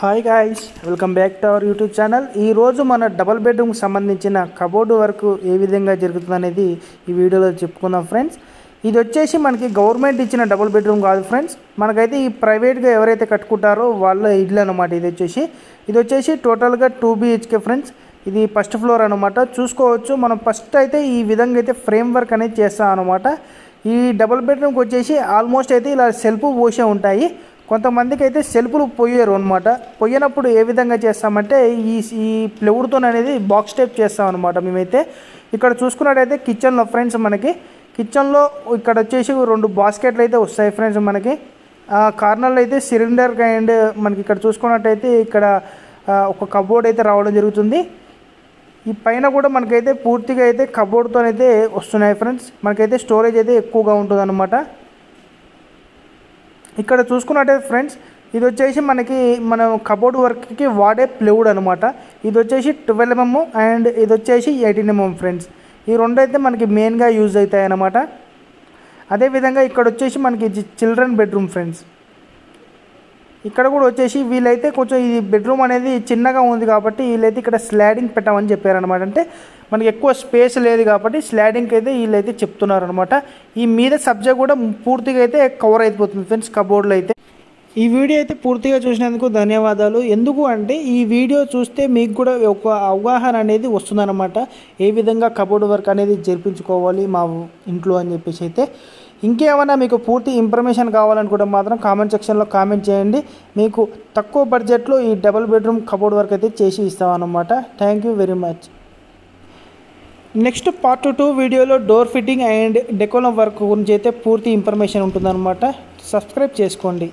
Hi guys, welcome back to our YouTube channel. ఈరోజు మన double బెడ్రూమ్కి సంబంధించిన కబోర్డు వర్క్ ఏ విధంగా జరుగుతుంది అనేది ఈ వీడియోలో చెప్పుకుందాం ఫ్రెండ్స్. ఇది వచ్చేసి మనకి గవర్నమెంట్ ఇచ్చిన డబుల్ బెడ్రూమ్ కాదు ఫ్రెండ్స్. మనకైతే ఈ ప్రైవేట్గా ఎవరైతే కట్టుకుంటారో వాళ్ళ ఇల్లు అనమాట. ఇది వచ్చేసి టోటల్గా 2 BHK ఫ్రెండ్స్. ఇది ఫస్ట్ ఫ్లోర్ అనమాట. చూసుకోవచ్చు, మనం ఫస్ట్ అయితే ఈ విధంగా అయితే ఫ్రేమ్ వర్క్ అనేది చేస్తాం అనమాట. ఈ డబుల్ బెడ్రూమ్కి వచ్చేసి ఆల్మోస్ట్ అయితే ఇలా సెల్ఫ్ పోసే ఉంటాయి. కొంతమందికి అయితే సెల్ఫ్లు పోయారు అనమాట. పోయినప్పుడు ఏ విధంగా చేస్తామంటే ఈ ప్లెవుడ్తో అనేది బాక్స్ టైప్ చేస్తాం అనమాట. మేమైతే ఇక్కడ చూసుకున్నట్టయితే కిచెన్లో ఫ్రెండ్స్, మనకి కిచెన్లో ఇక్కడ వచ్చేసి 2 బాస్కెట్లు అయితే వస్తాయి ఫ్రెండ్స్. మనకి కార్నర్లో అయితే సిలిండర్ అండ్ మనకి ఇక్కడ చూసుకున్నట్టయితే ఇక్కడ ఒక కబోర్డ్ అయితే రావడం జరుగుతుంది. ఈ పైన కూడా మనకైతే పూర్తిగా అయితే కబోర్డ్తో అయితే వస్తున్నాయి ఫ్రెండ్స్. మనకైతే స్టోరేజ్ అయితే ఎక్కువగా ఉంటుంది అనమాట. ఇక్కడ చూసుకున్నట్టయితే ఫ్రెండ్స్, ఇది వచ్చేసి మనం కబోర్డ్ వర్క్కి వాడే ప్లెవుడ్ అనమాట. ఇది వచ్చేసి 12 mm అండ్ ఇది వచ్చేసి 18 mm ఫ్రెండ్స్. ఈ రెండు అయితే మనకి మెయిన్గా యూజ్ అవుతాయి అన్నమాట. అదేవిధంగా ఇక్కడ వచ్చేసి మనకి చిల్డ్రన్ బెడ్రూమ్ ఫ్రెండ్స్. ఇక్కడ కూడా వచ్చేసి వీళ్ళైతే కొంచెం ఈ బెడ్రూమ్ అనేది చిన్నగా ఉంది కాబట్టి వీళ్ళైతే ఇక్కడ స్లాడింగ్ పెట్టామని చెప్పారనమాట. అంటే మనకి ఎక్కువ స్పేస్ లేదు కాబట్టి స్లాడింగ్కి అయితే వీళ్ళైతే చెప్తున్నారనమాట. ఈ మీద సబ్జెక్ట్ కూడా పూర్తిగా అయితే కవర్ అయిపోతుంది ఫ్రెండ్స్ కబోర్డ్లో అయితే. ఈ వీడియో అయితే పూర్తిగా చూసినందుకు ధన్యవాదాలు. ఎందుకు అంటే ఈ వీడియో చూస్తే మీకు కూడా ఒక అవగాహన అనేది వస్తుందన్నమాట. ఏ విధంగా కబోర్డ్ వర్క్ అనేది జరిపించుకోవాలి మా ఇంట్లో అని చెప్పేసి అయితే. ఇంకేమైనా మీకు పూర్తి ఇన్ఫర్మేషన్ కావాలనుకుంటే మాత్రం కామెంట్ సెక్షన్లో కామెంట్ చేయండి. మీకు తక్కువ బడ్జెట్లో ఈ డబుల్ బెడ్రూమ్ కబోర్డ్ వర్క్ అయితే చేసి ఇస్తామన్నమాట. Thank you very much. Next part 2 వీడియోలో door fitting and decolam work గురించి అయితే పూర్తి ఇన్ఫర్మేషన్ ఉంటుందన్నమాట. సబ్స్క్రైబ్ చేసుకోండి.